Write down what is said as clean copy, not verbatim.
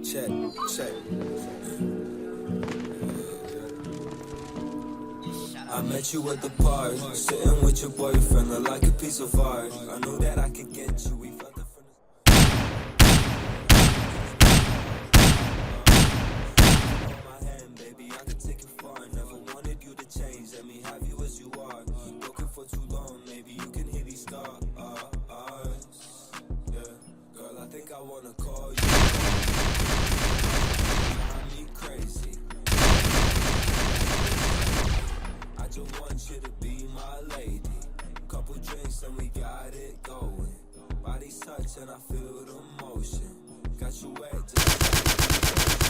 Check, check. I met you at the park, sitting with your boyfriend, look like a piece of art. I knew that I could get you. We felt it from my hand, baby. I could take you far. Never wanted you to change. Let me have you as you are. Looking for too long, maybe you can hear these stars. Yeah, girl, I think I wanna call you. Drive me crazy. I just want you to be my lady. Couple drinks and we got it going. Bodies touch and I feel the motion. Got you wet just